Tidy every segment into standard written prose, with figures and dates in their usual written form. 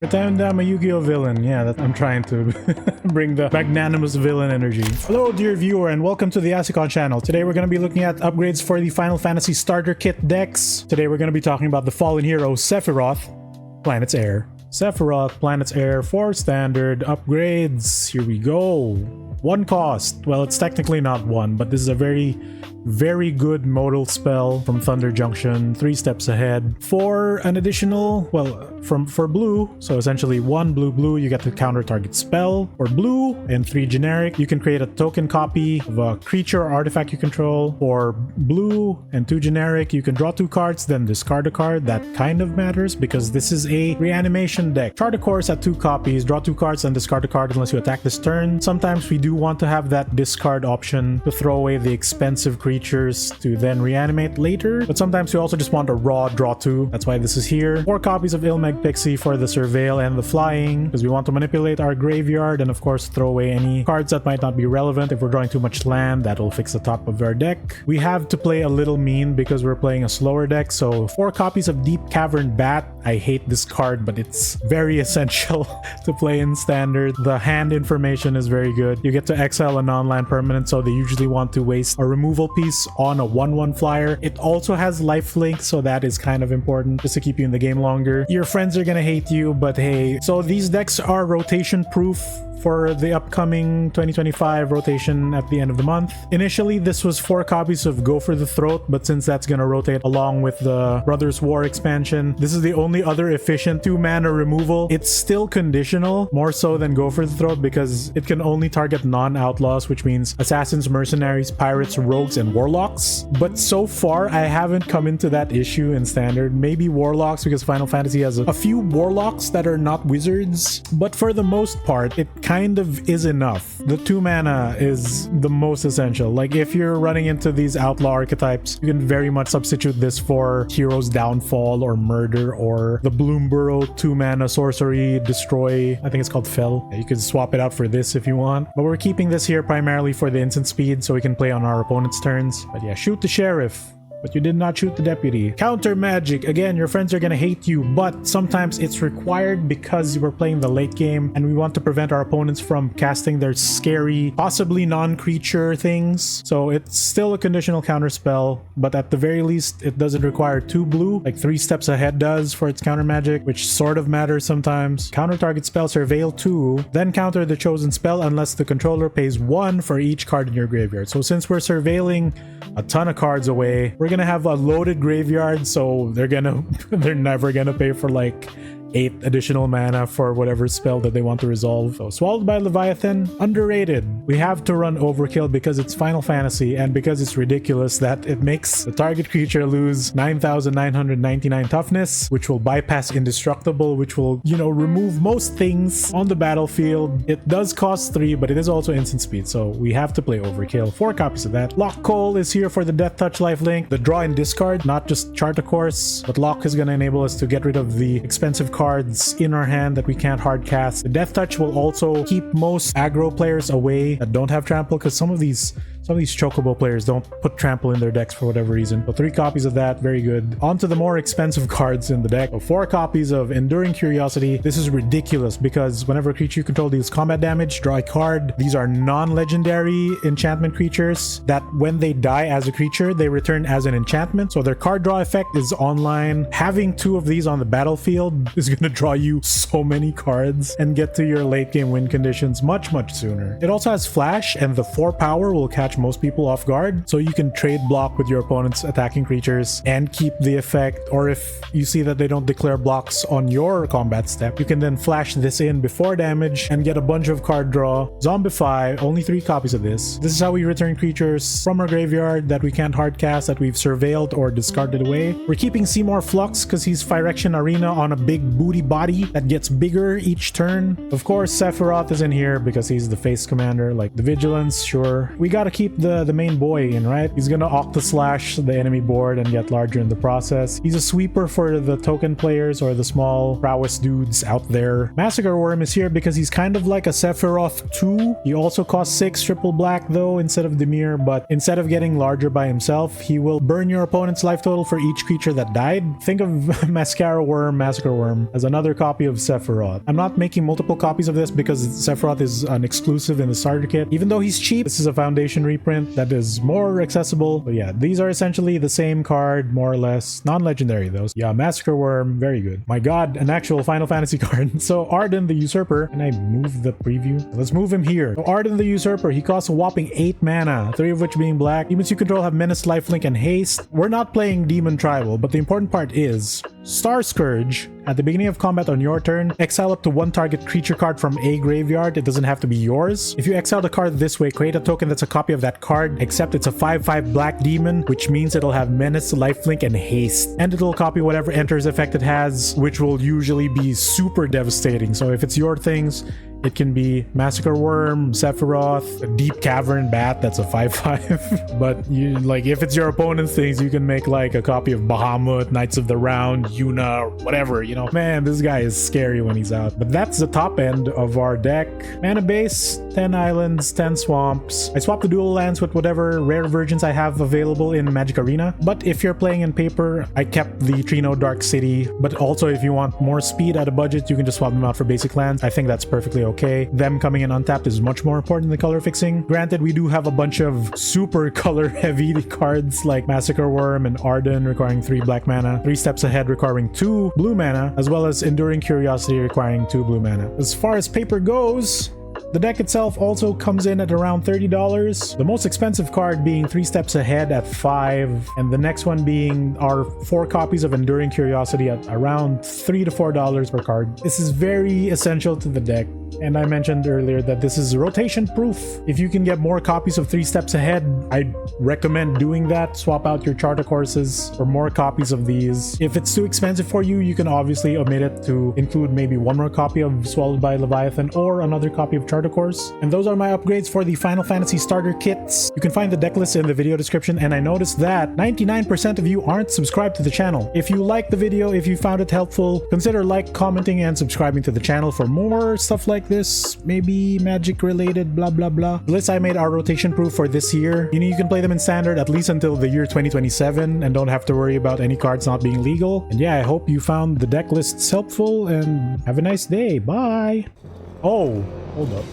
Pretend I'm a Yu-Gi-Oh villain. Yeah, I'm trying to bring the magnanimous villain energy. Hello, dear viewer, and welcome to the Asicon channel. Today we're going to be looking at upgrades for the Final Fantasy starter kit decks. Today we're going to be talking about the fallen hero Sephiroth, Planet's Heir. Sephiroth, Planet's Heir, 4 standard upgrades. Here we go. 1 cost. Well, it's technically not 1, but this is a very good modal spell from Thunder Junction, 3 steps ahead. For an additional, well, for blue, so essentially 1 blue, you get to counter target spell. For blue and 3 generic, you can create a token copy of a creature or artifact you control. For blue and 2 generic, you can draw 2 cards, then discard a card. That kind of matters because this is a reanimation deck. Chart a course at 2 copies, draw 2 cards, and discard a card unless you attack this turn. Sometimes we do want to have that discard option to throw away the expensive creatures to then reanimate later, but sometimes we also just want a raw draw 2. That's why this is here. 4 copies of Ilmeg Pixie for the surveil and the flying, because we want to manipulate our graveyard and of course throw away any cards that might not be relevant. If we're drawing too much land, that'll fix the top of our deck. We have to play a little mean because we're playing a slower deck, so 4 copies of Deep Cavern Bat. I hate this card, but it's very essential to play in standard. The hand information is very good. You get to exile a non-land permanent, so they usually want to waste a removal piece on a 1/1 flyer. It also has lifelink, so that is kind of important just to keep you in the game longer. Your friends are gonna hate you, but hey. So these decks are rotation proof for the upcoming 2025 rotation at the end of the month. Initially, this was 4 copies of Go for the Throat, but since that's gonna rotate along with the Brothers War expansion, this is the only other efficient 2-mana removal. It's still conditional, more so than Go for the Throat, because it can only target non-outlaws, which means assassins, mercenaries, pirates, rogues, and warlocks. But so far, I haven't come into that issue in standard. Maybe warlocks, because Final Fantasy has a few warlocks that are not wizards, but for the most part, it kind of is enough. The 2 mana is the most essential. Like if you're running into these outlaw archetypes, you can very much substitute this for Hero's Downfall or Murder or the Bloomborough 2 mana sorcery destroy. I think it's called Fell. You can swap it out for this if you want. But we're keeping this here primarily for the instant speed so we can play on our opponent's turns. But yeah, shoot the sheriff, but you did not shoot the deputy. Counter magic. Again, your friends are gonna hate you, but sometimes it's required because we're playing the late game and we want to prevent our opponents from casting their scary, possibly non-creature things. So it's still a conditional counter spell, but at the very least, it doesn't require 2 blue, like 3 steps ahead does for its counter magic, which sort of matters sometimes. Counter target spell, surveil 2, then counter the chosen spell unless the controller pays 1 for each card in your graveyard. So since we're surveilling a ton of cards away, we're gonna have a loaded graveyard, so they're never gonna pay for like 8 additional mana for whatever spell that they want to resolve. So Swallowed by Leviathan, underrated. We have to run Overkill because it's Final Fantasy and because it's ridiculous that it makes the target creature lose 9,999 toughness, which will bypass Indestructible, which will, you know, remove most things on the battlefield. It does cost 3, but it is also instant speed, so we have to play Overkill. 4 copies of that. Lock Cole is here for the Death Touch lifelink, the draw and discard, not just chart a course, but Lock is going to enable us to get rid of the expensive cards in our hand that we can't hard cast. The Death Touch will also keep most aggro players away that don't have trample, because some of these chocobo players don't put trample in their decks for whatever reason. So 3 copies of that, very good. On to the more expensive cards in the deck. So 4 copies of Enduring Curiosity. This is ridiculous because whenever a creature you control deals combat damage, draw a card. These are non-legendary enchantment creatures that when they die as a creature, they return as an enchantment. So their card draw effect is online. Having 2 of these on the battlefield is going to draw you so many cards and get to your late game win conditions much sooner. It also has flash, and the 4 power will catch most people off guard, so you can trade block with your opponent's attacking creatures and keep the effect. Or if you see that they don't declare blocks on your combat step, you can then flash this in before damage and get a bunch of card draw. Zombify, only 3 copies of this. This is how we return creatures from our graveyard that we can't hard cast, that we've surveilled or discarded away. We're keeping Seymour Flux because he's Phyrexian Arena on a big booty body that gets bigger each turn. Of course, Sephiroth is in here because he's the face commander, like the Vigilance, sure. We gotta keep keep the main boy in, right? He's gonna Octaslash the enemy board and get larger in the process. He's a sweeper for the token players or the small prowess dudes out there. Massacre Worm is here because he's kind of like a Sephiroth 2. He also costs 6 triple black though instead of Demir, but instead of getting larger by himself, he will burn your opponent's life total for each creature that died. Think of Massacre Worm as another copy of Sephiroth. I'm not making multiple copies of this because Sephiroth is an exclusive in the starter kit. Even though he's cheap, this is a foundation reprint that is more accessible. But yeah, these are essentially the same card, more or less. Non-legendary though. Yeah, Massacre Worm, very good. My god, an actual Final Fantasy card. So Arden the Usurper. Can I move the preview? Let's move him here. So Arden the Usurper, he costs a whopping 8 mana, 3 of which being black. Demons you control have Menace, Lifelink, and Haste. We're not playing Demon Tribal, but the important part is Star Scourge. At the beginning of combat on your turn, exile up to 1 target creature card from a graveyard. It doesn't have to be yours. If you exile the card this way, create a token that's a copy of that card, except it's a 5/5 black demon, which means it'll have Menace, Lifelink, and Haste. And it'll copy whatever enters effect it has, which will usually be super devastating. So if it's your things, it can be Massacre Worm, Sephiroth, a Deep Cavern Bat, that's a 5/5. But you like if it's your opponent's things, you can make like a copy of Bahamut, Knights of the Round, Yuna, whatever, you know. Man, this guy is scary when he's out. But that's the top end of our deck. Mana base, 10 islands, 10 swamps. I swapped the dual lands with whatever rare versions I have available in Magic Arena. But if you're playing in paper, I kept the Trino Dark City. But also if you want more speed at a budget, you can just swap them out for basic lands. I think that's perfectly okay. Them coming in untapped is much more important than color fixing. Granted, we do have a bunch of super color heavy cards like Massacre Worm and Arden requiring 3 black mana, 3 Steps Ahead requiring 2 blue mana, as well as Enduring Curiosity requiring 2 blue mana. As far as paper goes, the deck itself also comes in at around $30. The most expensive card being 3 Steps Ahead at 5, and the next one being our 4 copies of Enduring Curiosity at around $3 to $4 per card. This is very essential to the deck. And I mentioned earlier that this is rotation proof. If you can get more copies of 3 Steps Ahead, I'd recommend doing that. Swap out your charter courses for more copies of these. If it's too expensive for you, you can obviously omit it to include maybe 1 more copy of Swallowed by Leviathan or another copy of Charter Course. And those are my upgrades for the Final Fantasy starter kits. You can find the deck list in the video description, and I noticed that 99% of you aren't subscribed to the channel. If you liked the video, if you found it helpful, consider commenting, and subscribing to the channel for more stuff like this, maybe magic related, blah blah blah. The lists I made are rotation proof for this year. You can play them in standard at least until the year 2027 and don't have to worry about any cards not being legal. And yeah, I hope you found the deck lists helpful, and have a nice day. Bye. Oh, hold up.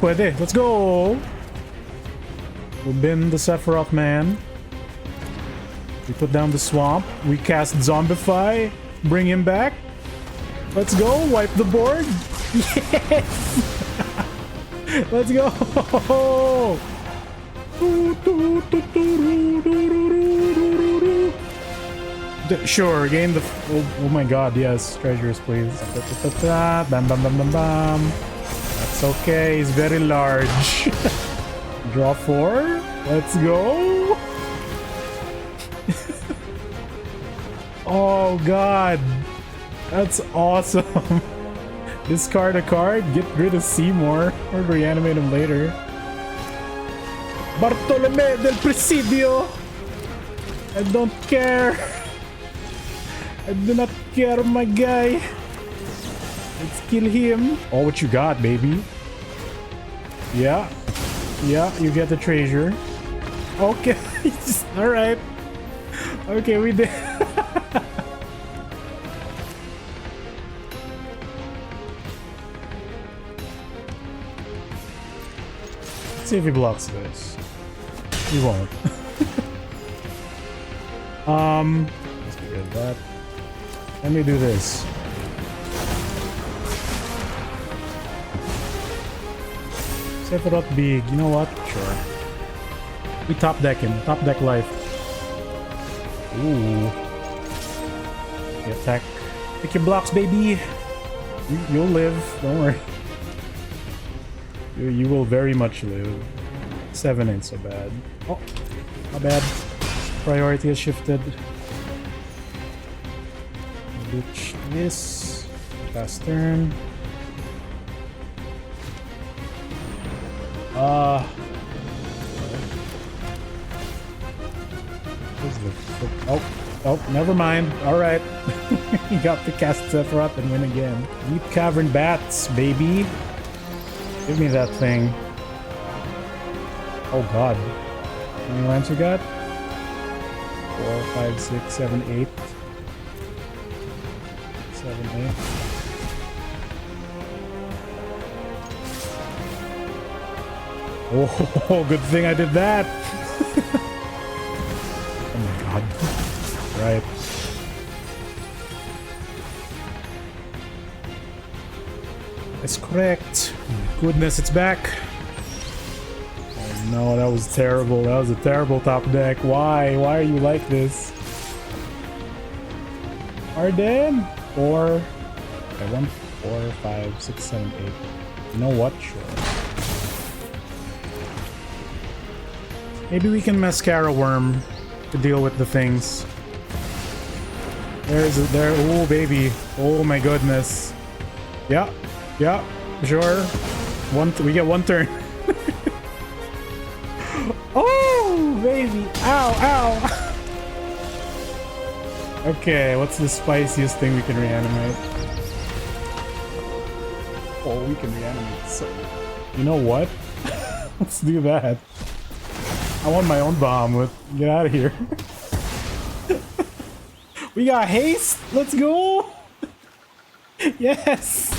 Pwede. Let's go. We'll bin the Sephiroth man. We put down the swamp. We cast Zombify. Bring him back. Let's go. Wipe the board. Yes. Let's go. Sure. Gain the. Oh my god. Yes. Treasures, please. Bam, bam, bam, bam, bam. That's okay. He's very large. Draw 4. Let's go. Oh god. That's awesome. Discard a card, get rid of Seymour, or reanimate him later. Bartolome del Presidio! I don't care. I do not care, my guy. Let's kill him. Oh, what you got, baby? Yeah. Yeah, you get the treasure. Okay. Alright. Okay, we did. Let's see if he blocks this. He won't. Let's get rid of that. Let me do this. Sephiroth big. You know what? Sure. We top deck him. Top deck life. Ooh. You attack. Pick your blocks, baby. You'll live. Don't worry. You will very much live. 7 ain't so bad. Oh, not bad. Priority has shifted. Ditch this. Fast turn. Oh, never mind. All right. He got to cast Sephiroth and win again. Deep Cavern Bats, baby. Give me that thing. Oh god. How many lands we got? 4, 5, 6, 7, 8. 7, 8. Oh, good thing I did that. Oh my god. Right. That's correct. Goodness, it's back. Oh no, that was terrible. That was a terrible top deck. Why? Why are you like this? Arden? 4. Okay, 1, 4, 5, 6, 7, 8. You know what? Sure. Maybe we can Mascara Worm to deal with the things. There. Oh, baby. Oh my goodness. Yeah. Yeah. Sure. We get one turn. Oh, baby. Ow, ow. Okay, what's the spiciest thing we can reanimate? Oh, we can reanimate. So, you know what? Let's do that. I want my own bomb. Get out of here. We got haste. Let's go. Yes.